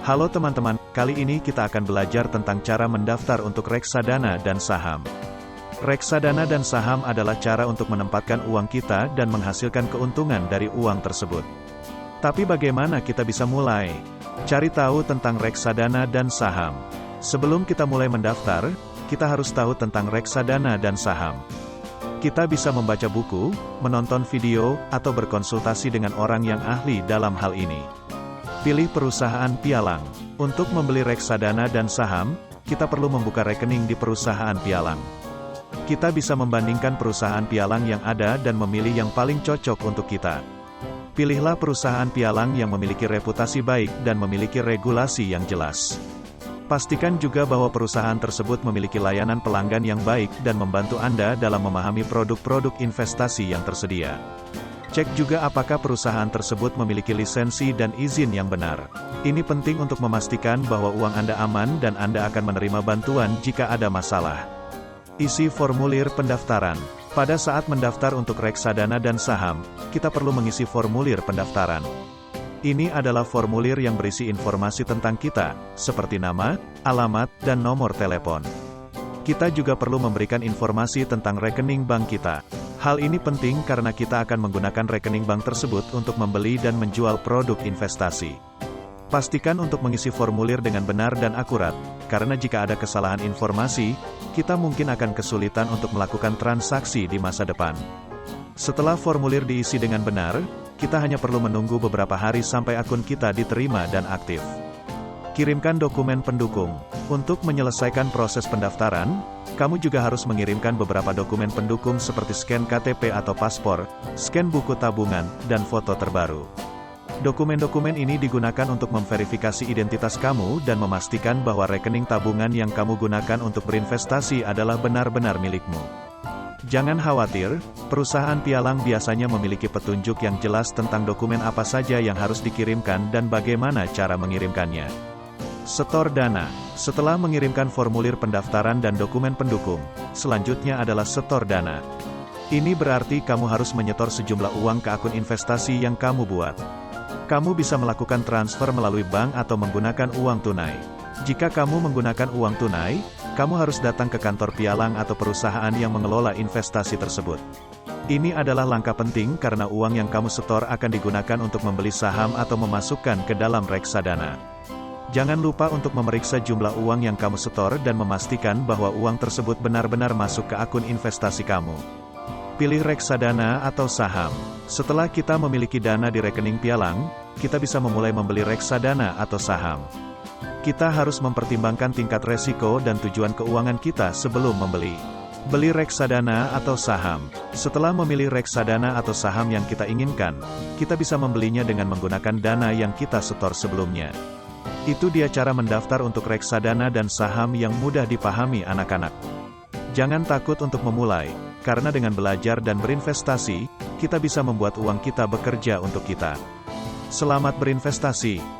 Halo teman-teman, kali ini kita akan belajar tentang cara mendaftar untuk reksadana dan saham. Reksadana dan saham adalah cara untuk menempatkan uang kita dan menghasilkan keuntungan dari uang tersebut. Tapi bagaimana kita bisa mulai? Cari tahu tentang reksadana dan saham. Sebelum kita mulai mendaftar, kita harus tahu tentang reksadana dan saham. Kita bisa membaca buku, menonton video, atau berkonsultasi dengan orang yang ahli dalam hal ini. Pilih perusahaan pialang. Untuk membeli reksadana dan saham, kita perlu membuka rekening di perusahaan pialang. Kita bisa membandingkan perusahaan pialang yang ada dan memilih yang paling cocok untuk kita. Pilihlah perusahaan pialang yang memiliki reputasi baik dan memiliki regulasi yang jelas. Pastikan juga bahwa perusahaan tersebut memiliki layanan pelanggan yang baik dan membantu Anda dalam memahami produk-produk investasi yang tersedia. Cek juga apakah perusahaan tersebut memiliki lisensi dan izin yang benar. Ini penting untuk memastikan bahwa uang Anda aman dan Anda akan menerima bantuan jika ada masalah. Isi formulir pendaftaran. Pada saat mendaftar untuk reksadana dan saham, kita perlu mengisi formulir pendaftaran. Ini adalah formulir yang berisi informasi tentang kita, seperti nama, alamat, dan nomor telepon. Kita juga perlu memberikan informasi tentang rekening bank kita. Hal ini penting karena kita akan menggunakan rekening bank tersebut untuk membeli dan menjual produk investasi. Pastikan untuk mengisi formulir dengan benar dan akurat, karena jika ada kesalahan informasi, kita mungkin akan kesulitan untuk melakukan transaksi di masa depan. Setelah formulir diisi dengan benar, kita hanya perlu menunggu beberapa hari sampai akun kita diterima dan aktif. Kirimkan dokumen pendukung. Untuk menyelesaikan proses pendaftaran, kamu juga harus mengirimkan beberapa dokumen pendukung seperti scan KTP atau paspor, scan buku tabungan, dan foto terbaru. Dokumen-dokumen ini digunakan untuk memverifikasi identitas kamu dan memastikan bahwa rekening tabungan yang kamu gunakan untuk berinvestasi adalah benar-benar milikmu. Jangan khawatir, perusahaan pialang biasanya memiliki petunjuk yang jelas tentang dokumen apa saja yang harus dikirimkan dan bagaimana cara mengirimkannya. Setor dana. Setelah mengirimkan formulir pendaftaran dan dokumen pendukung, selanjutnya adalah setor dana. Ini berarti kamu harus menyetor sejumlah uang ke akun investasi yang kamu buat. Kamu bisa melakukan transfer melalui bank atau menggunakan uang tunai. Jika kamu menggunakan uang tunai, kamu harus datang ke kantor pialang atau perusahaan yang mengelola investasi tersebut. Ini adalah langkah penting karena uang yang kamu setor akan digunakan untuk membeli saham atau memasukkan ke dalam reksadana. Jangan lupa untuk memeriksa jumlah uang yang kamu setor dan memastikan bahwa uang tersebut benar-benar masuk ke akun investasi kamu. Pilih reksadana atau saham. Setelah kita memiliki dana di rekening pialang, kita bisa memulai membeli reksadana atau saham. Kita harus mempertimbangkan tingkat resiko dan tujuan keuangan kita sebelum membeli. Beli reksadana atau saham. Setelah memilih reksadana atau saham yang kita inginkan, kita bisa membelinya dengan menggunakan dana yang kita setor sebelumnya. Itu dia cara mendaftar untuk reksadana dan saham yang mudah dipahami anak-anak. Jangan takut untuk memulai, karena dengan belajar dan berinvestasi, kita bisa membuat uang kita bekerja untuk kita. Selamat berinvestasi!